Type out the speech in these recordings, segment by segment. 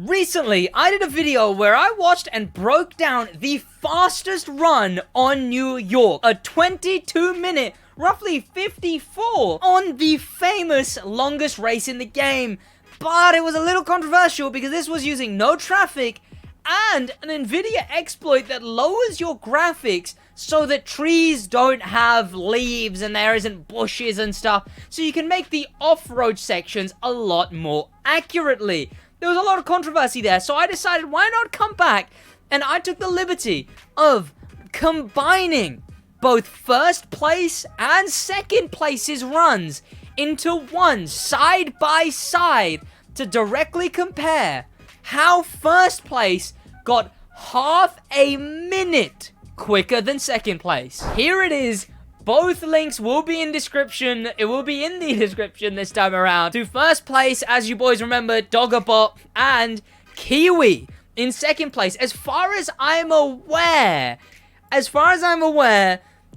Recently, I did a video where I watched and broke down the fastest run on New York. A 22-minute, roughly 54, on the famous longest race in the game. But it was a little controversial because this was using no traffic and an NVIDIA exploit that lowers your graphics so that trees don't have leaves and there isn't bushes and stuff. So you can make the off-road sections a lot more accurately. There was a lot of controversy there, so I decided why not come back, and I took the liberty of combining both first place and second place's runs into one side by side to directly compare how first place got half a minute quicker than second place. Here it is. Both links will be in description. It will be in the description this time around. To first place, as you boys remember, Doggerbot and Kiwi in second place. As far as I'm aware,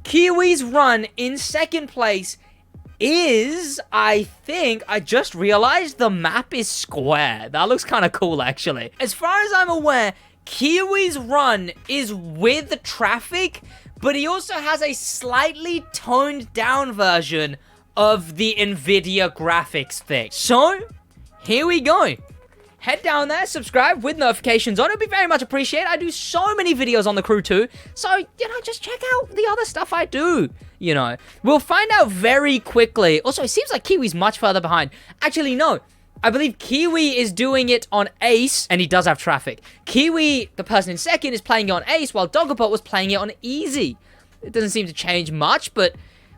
Kiwi's run in second place is, I think, I just realized the map is square. That looks kind of cool, actually. As far as I'm aware, Kiwi's run is with traffic, but he also has a slightly toned down version of the NVIDIA graphics thing. So, here we go. Head down there, subscribe with notifications on. It would be very much appreciated. I do so many videos on the crew too. So, just check out the other stuff I do. We'll find out very quickly. Also, it seems like Kiwi's much further behind. Actually, no. I believe Kiwi is doing it on Ace, and he does have traffic. Kiwi, the person in second, is playing it on Ace, while Doggerbot was playing it on Easy. It doesn't seem to change much, but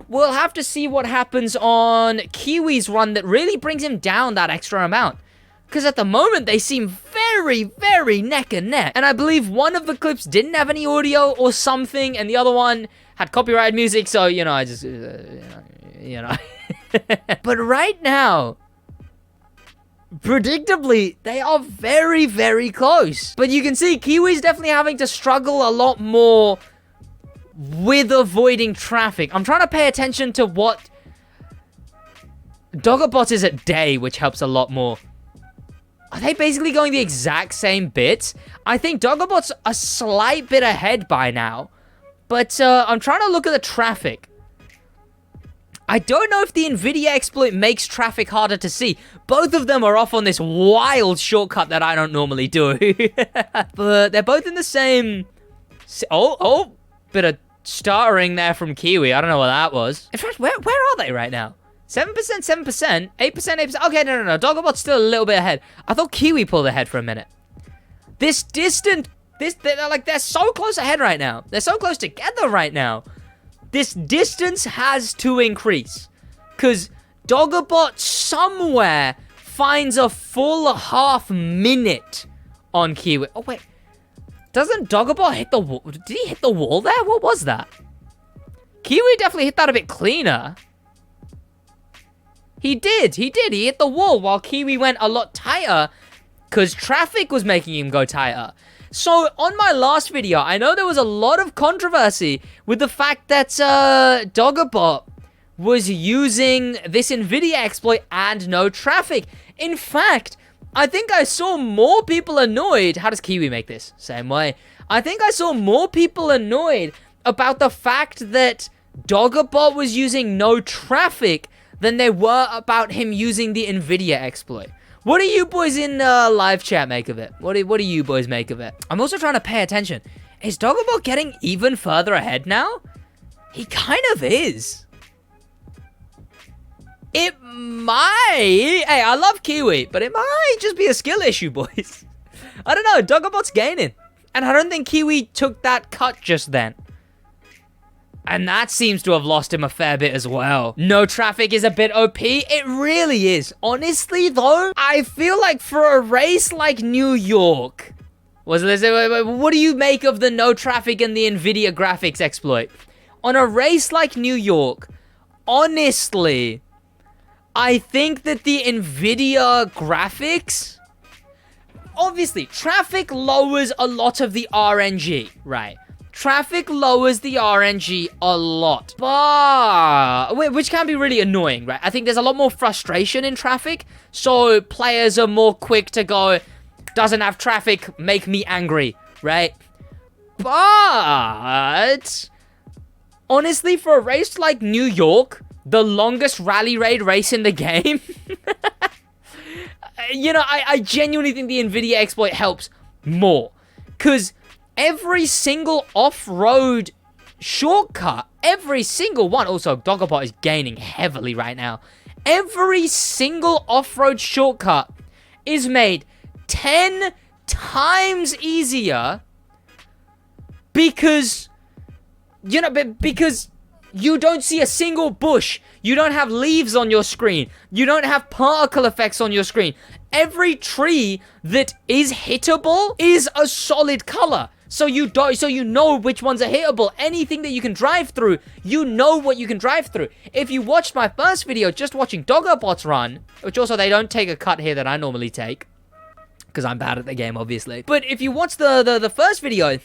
we'll have to see what happens on Kiwi's run that really brings him down that extra amount. Because at the moment, they seem very, very neck and neck. And I believe one of the clips didn't have any audio or something, and the other one had copyrighted music, so, I just, But right now, predictably, they are very, very close. But you can see Kiwi's definitely having to struggle a lot more with avoiding traffic. I'm trying to pay attention to what Doggerbot is at day, which helps a lot more. Are they basically going the exact same bits? I think Doggerbot's a slight bit ahead by now. But I'm trying to look at the traffic. I don't know if the NVIDIA exploit makes traffic harder to see. Both of them are off on this wild shortcut that I don't normally do. But they're both in the same... Oh, bit of stuttering there from Kiwi. I don't know what that was. In fact, where are they right now? 7%, 7%, 8%, 8%. Okay, no. Doggerbot's still a little bit ahead. I thought Kiwi pulled ahead for a minute. This distant... They're so close ahead right now. They're so close together right now. This distance has to increase. Because Doggerbot somewhere finds a full half minute on Kiwi. Oh, wait. Doesn't Doggerbot hit the wall? Did he hit the wall there? What was that? Kiwi definitely hit that a bit cleaner. He did. He hit the wall while Kiwi went a lot tighter because traffic was making him go tighter. So, on my last video, I know there was a lot of controversy with the fact that Doggerbot was using this NVIDIA exploit and no traffic. In fact, I think I saw more people annoyed. How does Kiwi make this? Same way. I think I saw more people annoyed about the fact that Doggerbot was using no traffic than they were about him using the NVIDIA exploit. What do you boys in live chat make of it? What do you boys make of it? I'm also trying to pay attention. Is Doggerbot getting even further ahead now? He kind of is. It might... Hey, I love Kiwi, but it might just be a skill issue, boys. I don't know. Doggerbot's gaining. And I don't think Kiwi took that cut just then. And that seems to have lost him a fair bit as well. No traffic is a bit OP. It really is. Honestly, though, I feel like for a race like New York... What do you make of the no traffic and the NVIDIA graphics exploit? On a race like New York, honestly, I think that the NVIDIA graphics... Obviously, traffic lowers a lot of the RNG, right? Traffic lowers the RNG a lot, but which can be really annoying, right? I think there's a lot more frustration in traffic, so players are more quick to go, doesn't have traffic make me angry, right? But honestly, for a race like New York, the longest rally raid race in the game, you know, I genuinely think the NVIDIA exploit helps more. Because every single off-road shortcut, every single one, also Doggerbot is gaining heavily right now. Every single off-road shortcut is made 10 times easier because, you know, because you don't see a single bush. You don't have leaves on your screen. You don't have particle effects on your screen. Every tree that is hittable is a solid color. So you know which ones are hittable. Anything that you can drive through, you know what you can drive through. If you watched my first video, just watching Doggerbots run, which also they don't take a cut here that I normally take, because I'm bad at the game, obviously. But if you watch the first video,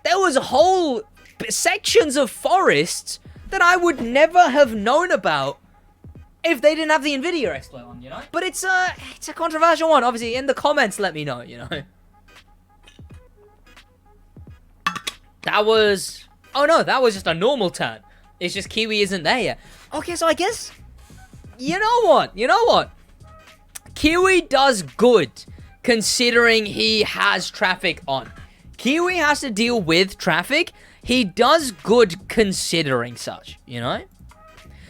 there was whole sections of forests that I would never have known about if they didn't have the NVIDIA exploit on, you know? But it's a controversial one. Obviously, in the comments, let me know, you know? That was... Oh, no, that was just a normal turn. It's just Kiwi isn't there yet. Okay, so I guess... You know what? Kiwi does good, considering he has traffic on. Kiwi has to deal with traffic. He does good considering such, you know?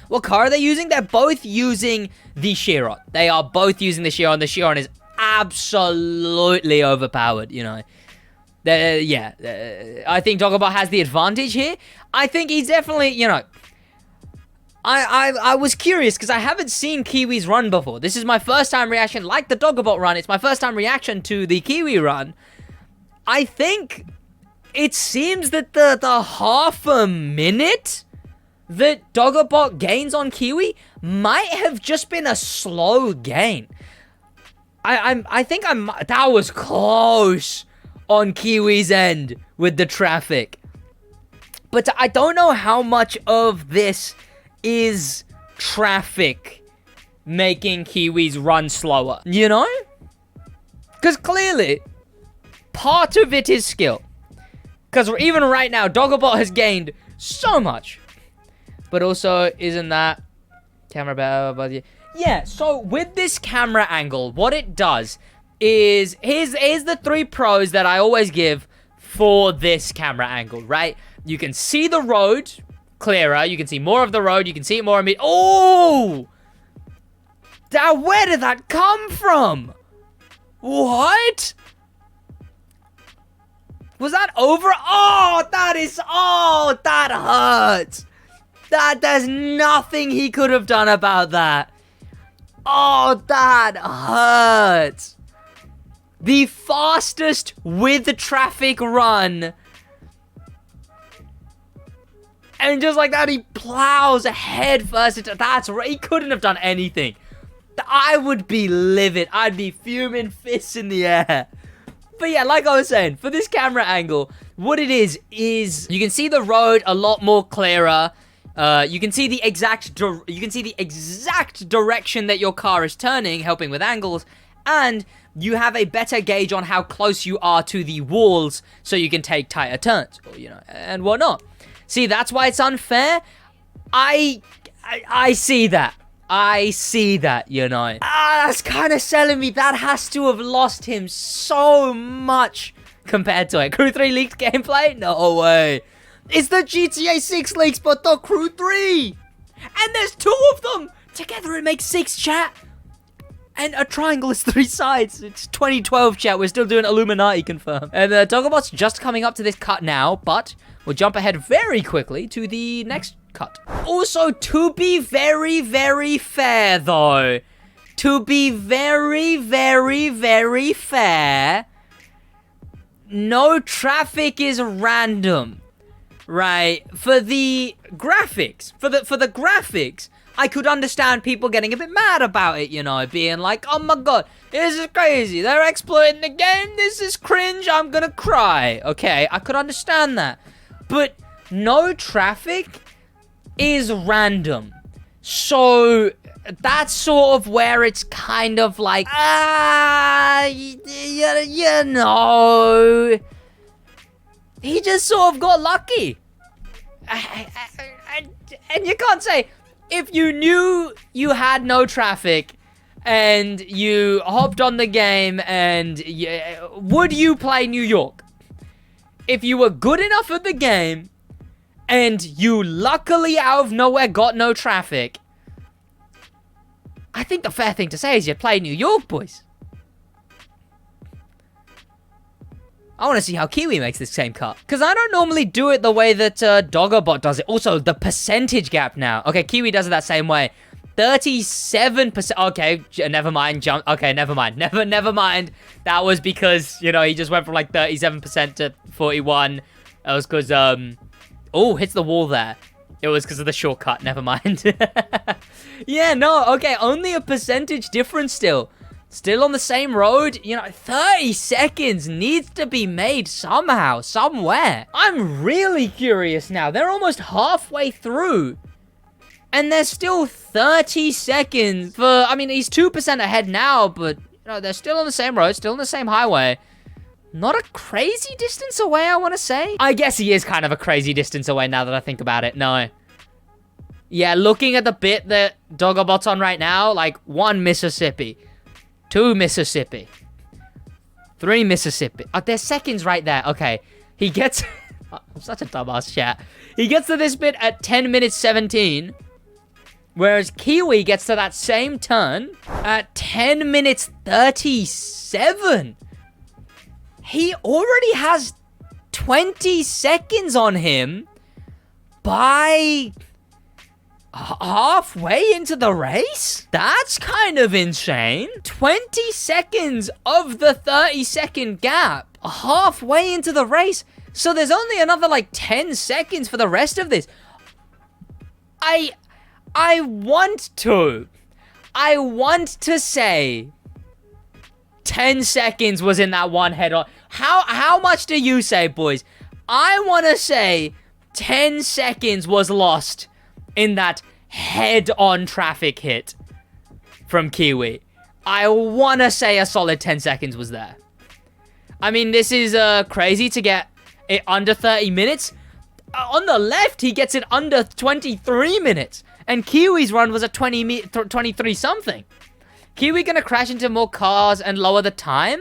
What car are they using? They're both using the Chiron. They are both using the Chiron. The Chiron is absolutely overpowered, you know? I think Doggerbot has the advantage here. I think he's definitely, you know... I was curious, because I haven't seen Kiwis run before. This is my first time reaction, like the Doggerbot run. It's my first time reaction to the Kiwi run. I think it seems that the half a minute that Doggerbot gains on Kiwi might have just been a slow gain. I think that was close on Kiwi's end with the traffic. But I don't know how much of this is traffic making Kiwis run slower, you know? Because clearly, part of it is skill. Because even right now, Doggerbot has gained so much. But also, isn't that camera better? Yeah, so with this camera angle, what it does is... Here's the 3 pros that I always give for this camera angle, right? You can see the road clearer. You can see more of the road. You can see it more of me. Oh! Where did that come from? What? Was that over? Oh, that hurts. There's nothing he could have done about that. Oh, that hurts. The fastest with traffic run. And just like that, he plows head first into... He couldn't have done anything. I would be livid. I'd be fuming, fists in the air. But yeah, like I was saying, for this camera angle, what it is you can see the road a lot more clearer. You can see the exact direction that your car is turning, helping with angles, and you have a better gauge on how close you are to the walls, so you can take tighter turns, or, you know, and whatnot. See, that's why it's unfair. I see that. I see that, you know. That's kind of selling me. That has to have lost him so much compared to it. Crew 3 leaked gameplay? No way. It's the GTA 6 leaks, but the Crew 3. And there's 2 of them. Together it makes 6, chat. And a triangle is 3 sides. It's 2012, chat. We're still doing Illuminati confirm. And Doggerbot's just coming up to this cut now, but we'll jump ahead very quickly to the next cut. Also, to be very, very fair, though. To be very, very, very fair, no traffic is random, right? For the graphics, for the graphics, I could understand people getting a bit mad about it, you know, being like, oh my god, this is crazy, they're exploiting the game, this is cringe, I'm gonna cry. Okay, I could understand that. But no traffic is random. So that's sort of where it's kind of like, you know, he just sort of got lucky. And you can't say, if you knew you had no traffic and you hopped on the game and would you play New York? If you were good enough at the game and you luckily out of nowhere got no traffic, I think the fair thing to say is you play New York, boys. I want to see how Kiwi makes this same cut. Because I don't normally do it the way that Doggerbot does it. Also, the percentage gap now. Okay, Kiwi does it that same way. 37%. Okay, never mind. Okay, never mind. Never mind. That was because, you know, he just went from like 37% to 41. That was because, oh, hits the wall there. It was because of the shortcut. Never mind. Yeah, no, okay. Only a percentage difference still. Still on the same road, you know, 30 seconds needs to be made somehow, somewhere. I'm really curious now. They're almost halfway through. And there's still 30 seconds for, I mean, he's 2% ahead now, but, you know, they're still on the same road, still on the same highway. Not a crazy distance away, I want to say. I guess he is kind of a crazy distance away now that I think about it. No. Yeah, looking at the bit that Doggerbot's on right now, like, 1 Mississippi. 2 Mississippi. 3 Mississippi. Oh, there's seconds right there. Okay. He gets... I'm such a dumbass, chat. He gets to this bit at 10 minutes 17. Whereas Kiwi gets to that same turn at 10 minutes 37. He already has 20 seconds on him by... halfway into the race? That's kind of insane. 20 seconds of the 30-second gap. Halfway into the race. So there's only another, like, 10 seconds for the rest of this. I want to say 10 seconds was in that one head-on. How much do you say, boys? I want to say 10 seconds was lost in that head-on traffic hit from Kiwi. I want to say a solid 10 seconds was there. I mean, this is crazy to get it under 30 minutes. On the left, he gets it under 23 minutes. And Kiwi's run was at 23 something. Kiwi gonna crash into more cars and lower the time?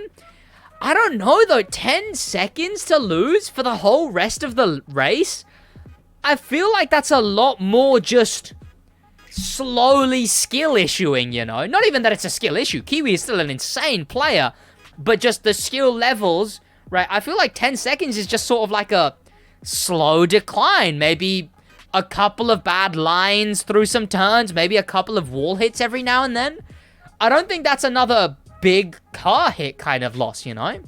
I don't know, though. 10 seconds to lose for the whole rest of the race? I feel like that's a lot more just slowly skill issuing, you know? Not even that it's a skill issue. Kiwi is still an insane player, but just the skill levels, right? I feel like 10 seconds is just sort of like a slow decline. Maybe a couple of bad lines through some turns, maybe a couple of wall hits every now and then. I don't think that's another big car hit kind of loss, you know?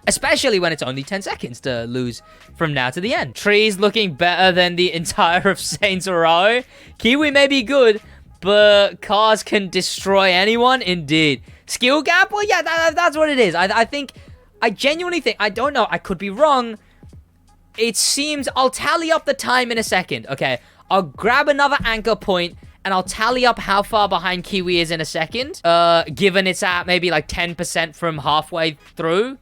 Especially when it's only 10 seconds to lose from now to the end. Trees looking better than the entire of Saints Row. Kiwi may be good, but cars can destroy anyone? Indeed. Skill gap? Well, yeah, that's what it is. I genuinely think, I don't know, I could be wrong. It seems, I'll tally up the time in a second, okay? I'll grab another anchor point, and I'll tally up how far behind Kiwi is in a second. Given it's at maybe like 10% from halfway through.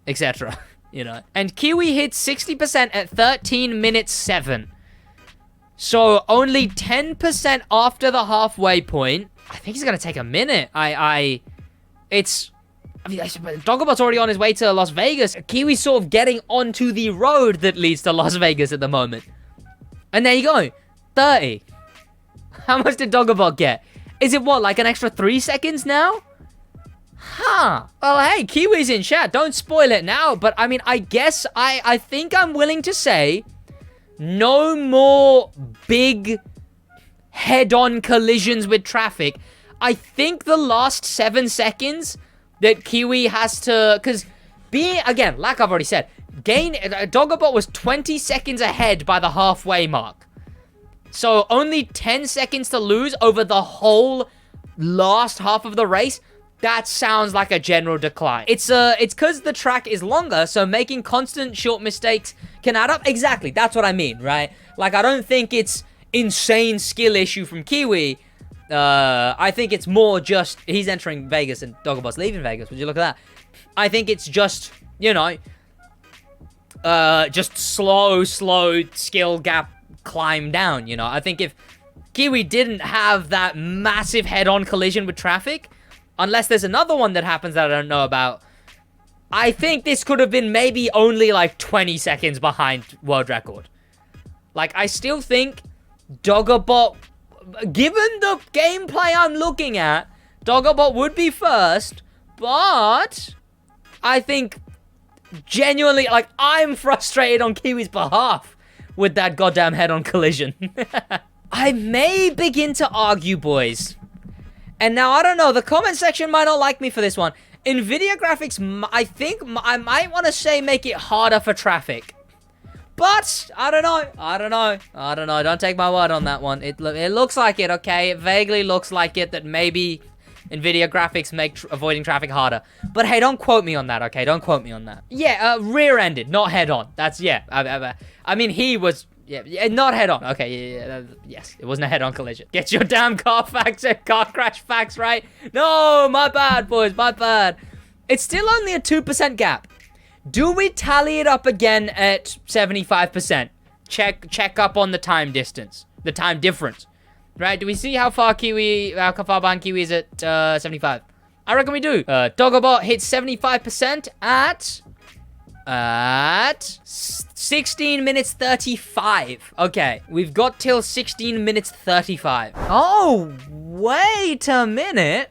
Etc. You know. And Kiwi hits 60% at 13 minutes 7. So only 10% after the halfway point. I think he's gonna take a minute. I mean, Doggerbot's already on his way to Las Vegas. Kiwi's sort of getting onto the road that leads to Las Vegas at the moment. And there you go. 30. How much did Doggerbot get? Is it what, like an extra 3 seconds now? Huh. Well, hey, Kiwi's in chat. Don't spoil it now. But, I mean, I guess I think I'm willing to say no more big head-on collisions with traffic. I think the last 7 seconds that Kiwi has to... Because being, again, like I've already said, Doggerbot was 20 seconds ahead by the halfway mark. So only 10 seconds to lose over the whole last half of the race. That sounds like a general decline. It's because the track is longer, so making constant short mistakes can add up. Exactly, that's what I mean, right? Like, I don't think it's insane skill issue from Kiwi. I think it's more just he's entering Vegas and Dogobot's leaving Vegas. Would you look at that? I think it's just, you know, just slow skill gap climb down, you know? I think if Kiwi didn't have that massive head-on collision with traffic, unless there's another one that happens that I don't know about, I think this could have been maybe only like 20 seconds behind world record. Like, I still think Dogobot, given the gameplay I'm looking at, Dogobot would be first, but I think genuinely, like, I'm frustrated on Kiwi's behalf with that goddamn head-on collision. I may begin to argue, boys. And now, I don't know, the comment section might not like me for this one. NVIDIA graphics, I think I might want to say make it harder for traffic. But, I don't know. Don't take my word on that one. It looks like it, okay? It vaguely looks like it that maybe NVIDIA graphics make avoiding traffic harder. But hey, don't quote me on that, okay? Don't quote me on that. Yeah, rear-ended, not head-on. That's, yeah. I mean, he was... Yeah, not head-on. Okay, yeah, yes, it wasn't a head-on collision. Get your damn car crash facts right. No, my bad, boys, my bad. It's still only a 2% gap. Do we tally it up again at 75%? Check up on the time distance, the time difference, right? Do we see how far behind Kiwi is at 75? I reckon we do. Dogobot hits 75% at 16 minutes 35. Okay, we've got till 16 minutes 35. Oh, wait a minute.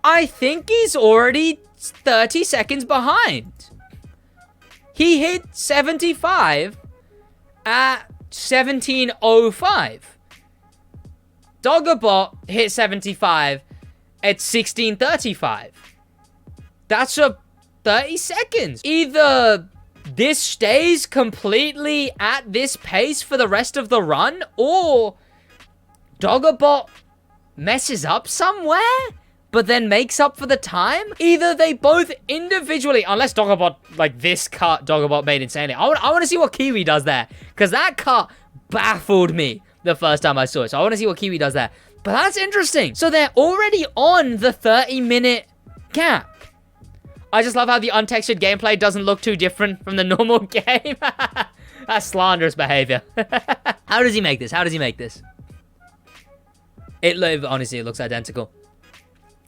I think he's already 30 seconds behind. He hit 75 at 17:05. Dogobot hit 75 at 16:35. That's a 30 seconds. Either this stays completely at this pace for the rest of the run, or Dogobot messes up somewhere, but then makes up for the time. Either they both individually, unless Dogobot, like this cut Dogobot made insanely. I want to see what Kiwi does there, because that cut baffled me the first time I saw it. So I want to see what Kiwi does there. But that's interesting. So they're already on the 30-minute gap. I just love how the untextured gameplay doesn't look too different from the normal game. That's slanderous behavior. How does he make this? How does he make this? Honestly, it looks identical.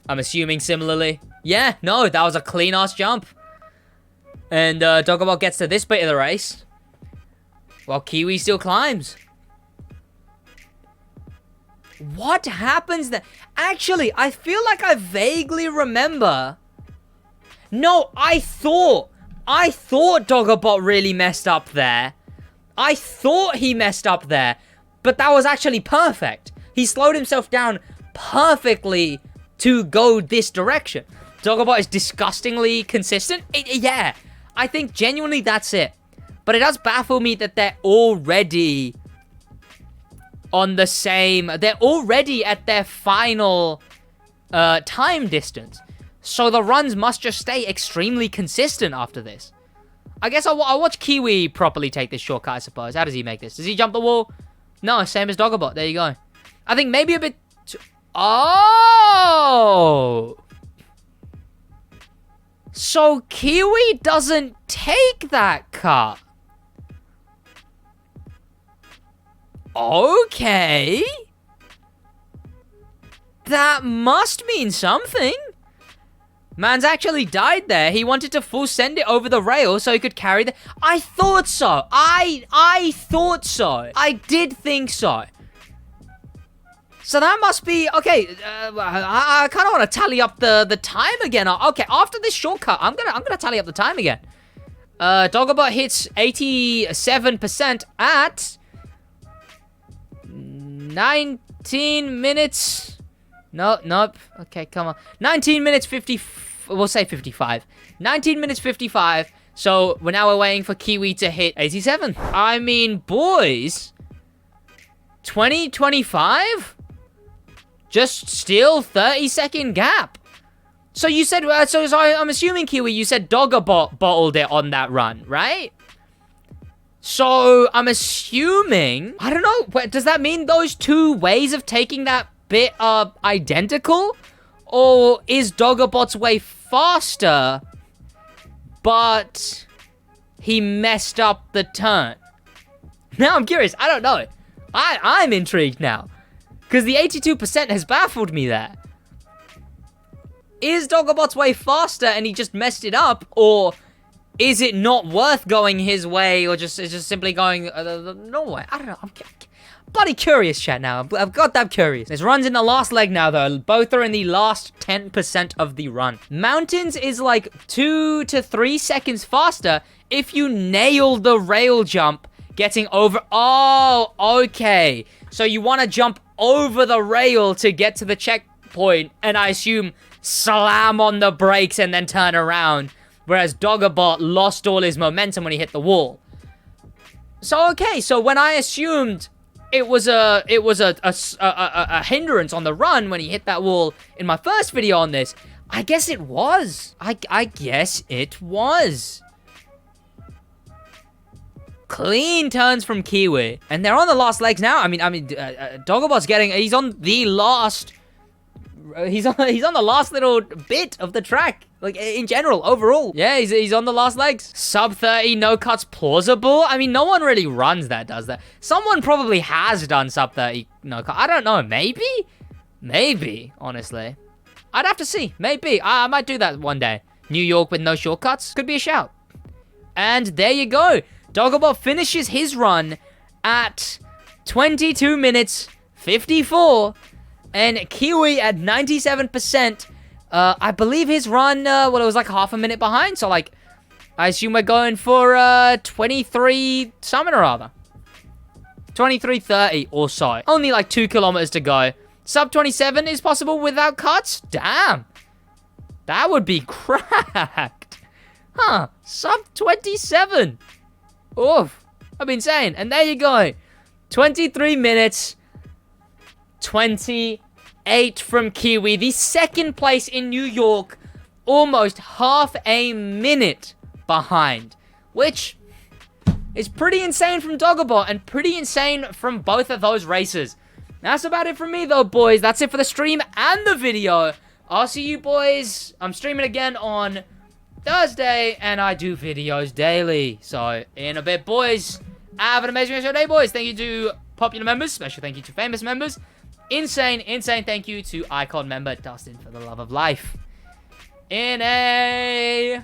I'm assuming similarly. Yeah, no, that was a clean-ass jump. And Dogobot gets to this bit of the race, while Kiwi still climbs. What happens there? Actually, I feel like I vaguely remember... No, I thought Dogobot really messed up there. I thought he messed up there, but that was actually perfect. He slowed himself down perfectly to go this direction. Dogobot is disgustingly consistent. Yeah, I think genuinely that's it. But it does baffle me that they're already on the same... They're already at their final time distance. So the runs must just stay extremely consistent after this. I guess I'll watch Kiwi properly take this shortcut, I suppose. How does he make this? Does he jump the wall? No, same as Dogobot. There you go. I think maybe a bit... Oh! So Kiwi doesn't take that cut. Okay. That must mean something. Man's actually died there. He wanted to full send it over the rail so he could carry the... I thought so. I thought so. I did think so. So that must be... Okay, I kind of want to tally up the time again. Okay, after this shortcut, I'm gonna tally up the time again. Dogobot hits 87% at 19 minutes... Nope. Okay, come on. 19 minutes 50... We'll say 55. 19 minutes 55. So, we're waiting for Kiwi to hit 87. I mean, boys... 2025? Just still 30-second gap. So you said, so I'm assuming, Kiwi, you said Doggerbot bottled it on that run, right? So I'm assuming, I don't know, does that mean those two ways of taking that bit are identical? Or is Doggerbot's way faster, but he messed up the turn? Now I'm curious, I don't know. I'm intrigued now. Because the 82% has baffled me there. Is Doggerbot's way faster and he just messed it up? Or is it not worth going his way? Or just simply going the normal way? I don't know. I'm bloody curious, chat, now. I've got that curious. This run's in the last leg now, though. Both are in the last 10% of the run. Mountains is like 2 to 3 seconds faster if you nail the rail jump getting over. Oh, okay. So you want to jump over the rail to get to the checkpoint, and I assume slam on the brakes and then turn around. Whereas Doggerbot lost all his momentum when he hit the wall. So, okay. So when I assumed it was a hindrance on the run when he hit that wall in my first video on this, I guess it was. I guess it was. Clean turns from Kiwi. And they're on the last legs now. I mean, Doggerbot's he's on the last, he's on the last little bit of the track. Like, in general, overall. Yeah, he's on the last legs. Sub 30, no cuts, plausible. I mean, no one really runs that, does that. Someone probably has done sub 30, no cut. I don't know, maybe? Maybe, honestly. I'd have to see, maybe. I might do that one day. New York with no shortcuts, could be a shout. And there you go. Doggerbot finishes his run at 22 minutes 54, and Kiwi at 97%. I believe his run, well, it was like half a minute behind, so like, I assume we're going for 23 something or other. 23:30 or so. Only like 2 kilometers to go. Sub 27 is possible without cuts? Damn. That would be cracked. Huh, sub 27. Oof, I've been saying. And there you go. 23 minutes, 28 from Kiwi. The second place in New York, almost half a minute behind. Which is pretty insane from Doggerbot and pretty insane from both of those races. That's about it from me though, boys. That's it for the stream and the video. I'll see you boys. I'm streaming again on Thursday, and I do videos daily. So, in a bit, boys. Have an amazing rest of your day, boys. Thank you to popular members. Special thank you to famous members. Insane thank you to Icon member Dustin for the love of life. In a